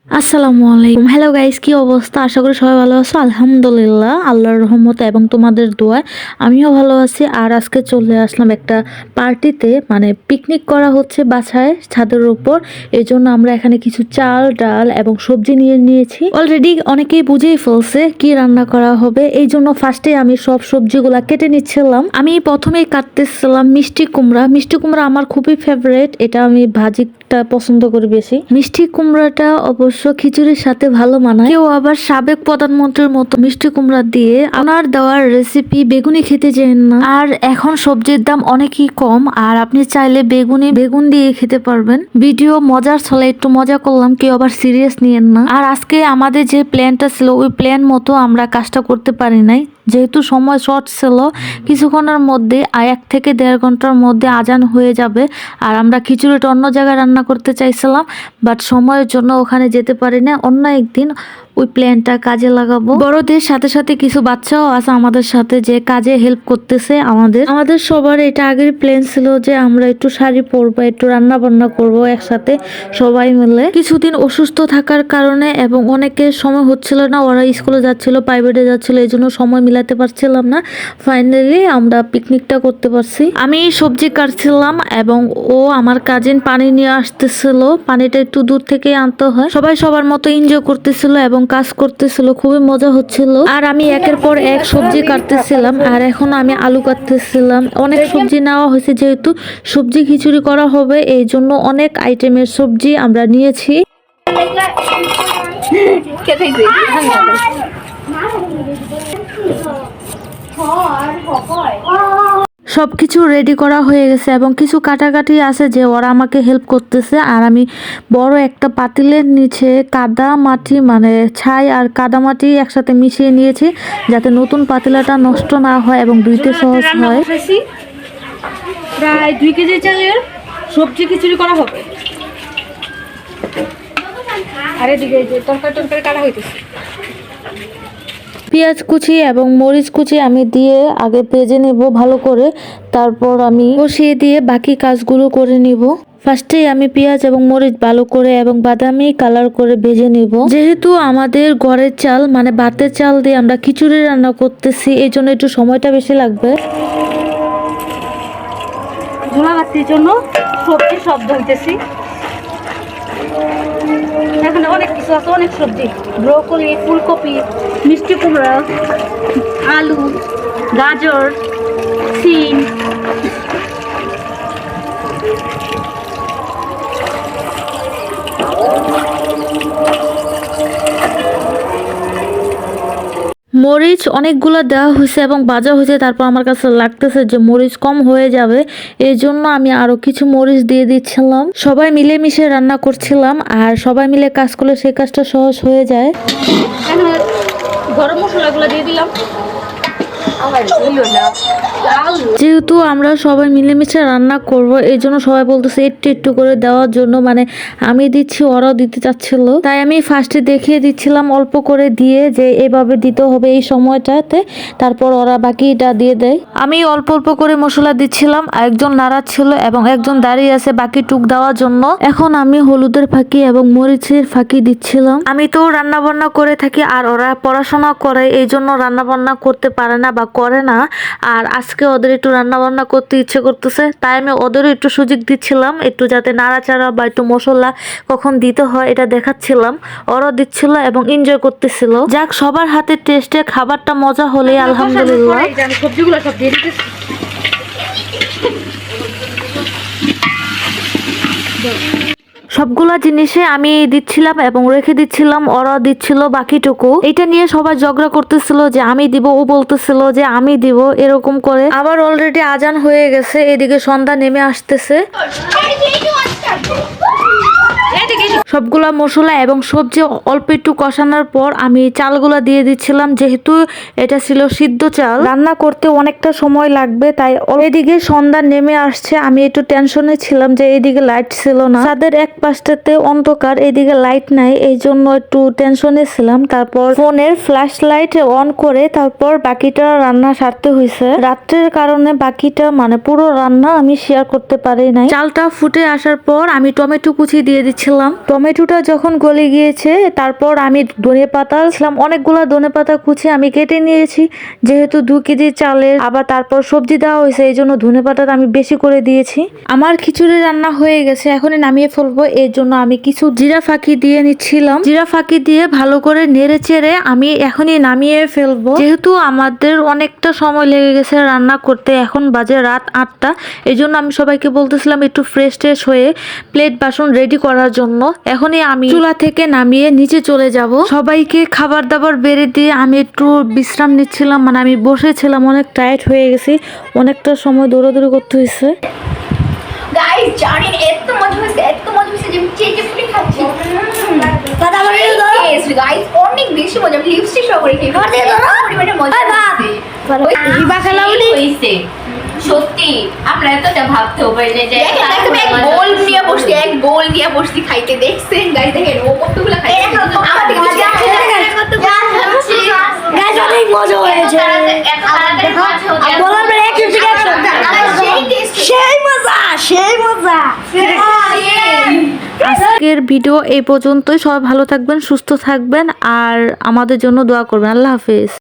আসসালামু আলাইকুম। Hello guys, কি অবস্থা? আশা করি সবাই ভালো আছো। আলহামদুলিল্লাহ, আল্লাহর রহমতে এবং তোমাদের দোয়ায় আমিও ভালো আছি। আর আজকে চলে আসলাম একটা পার্টিতে, মানে পিকনিক করা হচ্ছে বাসায় ছাদের উপর। এই জন্য আমরা এখানে কিছু চাল ডাল এবং সবজি নিয়ে নিয়েছি। অলরেডি অনেকেই বুঝেই ফেলছে কি রান্না করা হবে, এই জন্য ফার্স্টে আমি সব সবজিগুলা কেটে নিচ্ছিলাম। আমি প্রথমেই কাটতেছিলাম মিষ্টি কুমড়া। মিষ্টি কুমড়া আমার খুবই ফেভারিট, এটা আমি ভাজিটা পছন্দ করি বেশি। মিষ্টি কুমড়াটা অবশ্য খিচুড়ির সাথে ভালো মানায়। কেউ আবার সাবেক প্রধানমন্ত্রীর মতো মিষ্টি কুমড়া দিয়ে ওনার দেওয়ার রেসিপি বেগুনি খেতে চান না। আর এখন সবজির দাম অনেকই কম, আর আপনি চাইলে বেগুন দিয়ে খেতে পারবেন। ভিডিও মজার ছলে একটু মজা করলাম, কেউ আবার সিরিয়াস নিয়েন না। আর আজকে আমাদের যে প্ল্যানটা ছিল ওই প্ল্যান মতো আমরা কাজটা করতে পারি নাই, যেহেতু সময় শর্ট ছিল। কিছুক্ষণের মধ্যে 1 থেকে 1.5 ঘন্টার মধ্যে আজান হয়ে যাবে। আর আমরা খিচুড়িটা অন্য জায়গায় রান্না করতে চাইছিলাম, বাট সময়ের জন্য ওখানে যেতে পারি না। অন্য একদিন ওই প্ল্যানটা কাজে লাগাবো। বড়দের সাথে সাথে কিছু বাচ্চাও আছে আমাদের সাথে, যে কাজে হেল্প করতেছে আমাদের সবার এটা আগের প্ল্যান ছিল যে আমরা একটু শাড়ি পরবো, একটু রান্না বান্না করবো একসাথে সবাই মিলে। কিছুদিন অসুস্থ থাকার কারণে এবং অনেকের সময় হচ্ছিল না, ওরা স্কুলে যাচ্ছিল, প্রাইভেটে যাচ্ছিল, এই জন্য সময় মিলাতে পারছিলাম না। ফাইনালি আমরা পিকনিকটা করতে পারছি। আমি সবজি কাটছিলাম এবং ও আমার কাজিন পানি নিয়ে আসতেছিল। পানিটা একটু দূর থেকে আনতে হয়। সবাই সবার মতো এনজয় করতেছিল এবং কাজ করতেছিল, খুবই মজা হচ্ছিল। আর আমি একের পর এক সবজি কাটতেছিলাম, আর এখন আমি আলু কাটতেছিলাম। অনেক সবজি নেওয়া হয়েছে, যেহেতু সবজি খিচুড়ি করা হবে এই জন্য অনেক আইটেমের সবজি আমরা নিয়েছি। সবকিছু রেডি করা হয়ে গেছে এবং কিছু কাটাকাটি আছে যে ওরা আমাকে হেল্প করতেছে। আর আমি বড় একটা পাতিলের নিচে কাদা মাটি, মানে ছাই আর কাদা মাটি একসাথে মিশিয়ে নিয়েছি, যাতে নতুন পাতিলাটা নষ্ট না হয় এবং ধুইতে সহজ হয়। প্রায় 2 কেজি চালের সবজি খিচুড়ি করা হবে। আর এদিকে তরকারি কাটা হইতেছে। পেঁয়াজ কুচি এবং মরিচ কুচি আমি দিয়ে আগে ভেজে নেব ভালো করে, তারপর আমি কষিয়ে দিয়ে বাকি কাজগুলো করে নিব। ফার্স্টেই আমি পেঁয়াজ এবং মরিচ ভালো করে এবং বাদামি কালার করে ভেজে নিব। যেহেতু আমাদের ঘরের চাল, মানে ভাতের চাল দিয়ে আমরা খিচুড়ি রান্না করতেছি, এই জন্য একটু সময়টা বেশি লাগবে। ঝোলা ভাতির জন্য সবজি সব ধুইতেছি। এখানে অনেক কিছু আছে, অনেক সবজি, ব্রোকলি, ফুলকপি, মিষ্টি কুমড়া, আলু, গাজর, সিম। মরিচ অনেকগুলো দেওয়া হয়েছে এবং ভাজা হয়েছে, তারপর আমার কাছে লাগতেছে যে মরিচ কম হয়ে যাবে, এই জন্য আমি আরো কিছু মরিচ দিয়ে দিচ্ছিলাম। সবাই মিলেমিশে রান্না করছিলাম, আর সবাই মিলে কাজ করলে সেই কাজটা সহজ হয়ে যায়। এখানে গরম মশলাগুলো দিয়ে দিলাম। যেহেতু আমরা সবাই মিলেমিশে রান্না করব, এই জন্য সবাই বলতেছে একটু একটু করে দেওয়ার জন্য, মানে আমি দিচ্ছি ওরাও দিতে চাচ্ছিল, তাই আমি ফার্স্টে দেখিয়ে দিচ্ছিলাম অল্প করে দিয়ে যে এভাবে দিতে হবে এই সময়টাতে, তারপর ওরা বাকিটা দিয়ে দেয়। আমি অল্প অল্প করে মশলা দিচ্ছিলাম, একজন নাড়াচ্ছিল এবং একজন দাঁড়িয়ে আছে বাকি টুক দেওয়ার জন্য। এখন আমি হলুদের ফাঁকি এবং মরিচের ফাঁকি দিচ্ছিলাম। আমি তো রান্না বান্না করে থাকি আর ওরা পড়াশোনা করে, এই জন্য রান্না বান্না করতে পারে না বা করে না। আর আজকে ওদের একটু রান্না বান্না করতে ইচ্ছে করতেছে, তাই আমি ওদেরও একটু সুযোগ দিচ্ছিলাম, একটু যাতে নাড়াচাড়া বা একটু মশলা কখন দিতে হয় এটা দেখাচ্ছিলাম। ওরাও দিচ্ছিল এবং এনজয় করতেছিল। যাক, সবার হাতের টেস্টে খাবারটা মজা হলে আলহামদুলিল্লাহ। আমি সবজিগুলো সব দিয়ে দিতেছি। সবগুলা জিনিসে আমি দিচ্ছিলাম এবং রেখে দিচ্ছিলাম, ওরা দিচ্ছিল বাকিটুকু। এটা নিয়ে সবাই ঝগড়া করতেছিল যে আমি দিব, ও বলতেছিল যে আমি দিব, এরকম করে। আবার অলরেডি আজান হয়ে গেছে, এদিকে সন্ধ্যা নেমে আসতেছে। সবগুলা মশলা এবং সবজি অল্প একটু কষানোর পর আমি চালগুলা দিয়ে দিচ্ছিলাম, যেহেতু এটা ছিল সিদ্ধ চাল, রান্না করতে অনেকটা সময় লাগবে, তাই এদিকে সন্ধ্যা নেমে আসছে। আমি একটু টেনশনে ছিলাম যে এইদিকে লাইট ছিল না, তাদের এক পাশটাতে অন্ধকার, এদিকে লাইট নাই, এই জন্য একটু টেনশনে ছিলাম। তারপর ফোনের ফ্ল্যাশ লাইট অন করে তারপর বাকিটা রান্না সারতে হয়েছে। রাত্রের কারণে বাকিটা, মানে পুরো রান্না আমি শেয়ার করতে পারি নাই। চালটা ফুটে আসার পর আমি টমেটো কুচি দিয়ে দিচ্ছি নিচ্ছিলাম। টমেটোটা যখন গলে গিয়েছে তারপর আমি ধনেপাতা অনেকগুলা ধনেপাতা কুচি আমি কেটে নিয়েছি, যেহেতু 2 কেজি চালের আবার তারপর সবজি দেওয়া হয়েছে এই জন্য ধনেপাতাটা আমি বেশি করে দিয়েছি। আমার খিচুড়ি রান্না হয়ে গেছে, এখনই নামিয়ে ফেলবো। এর জন্য আমি কিছু জিরা ফাঁকি দিয়ে নিচ্ছিলাম। জিরা ফাঁকি দিয়ে ভালো করে নেড়ে চেড়ে আমি এখনই নামিয়ে ফেলবো, যেহেতু আমাদের অনেকটা সময় লেগে গেছে রান্না করতে। এখন বাজে রাত 8টা, এই জন্য আমি সবাইকে বলতেছিলাম একটু ফ্রেশ ট্রেশ হয়ে প্লেট বাসন রেডি করার জন্য। এখনই আমি চুলা থেকে নামিয়ে নিচে চলে যাব। সবাইকে খাবার দাবার বেড়ে দিয়ে আমি একটু বিশ্রাম নিচ্ছিলাম, মানে আমি বসেছিলাম, অনেক টায়ার্ড হয়ে গেছি, অনেকটা সময় দৌড়াদৌড়ি করতে হয়েছে। গাইস জানেন এত মজা হয়েছে যে আমি চেটে পুটে খাচ্ছি। দাদা আমার এই ধরো। গাইস অনেক বেশি মজা, আমি লিপস্টিক সহ করে খেয়েছি। আমার দিয়ে ধরো। পরিমাণে মজা এই বাদ। হয়েছে। ভালো। ওই রিবা খেলাউনি। হইছে সত্যি আপনারা তো এটা ভাবতেও পারেন যে দেখেন দেখেন এক বোল নিয়ে বসছি খাইতে, দেখছেন গাইস? দেখেন ও কতগুলো খাইছে। আমার দিকে মজা দেখেন, হয়েছে। দেখেন কতগুলো খাচ্ছে। গাইস অনেক মজা হয়েছে। বলার পরে এক চিমটি একশো। সেই টেস্ট, সেই মজা, সেই মজা। আজকের ভিডিও এই পর্যন্তই। সবাই ভালো থাকবেন, সুস্থ থাকবেন আর আমাদের জন্য দোয়া করবেন। আল্লাহ হাফেজ।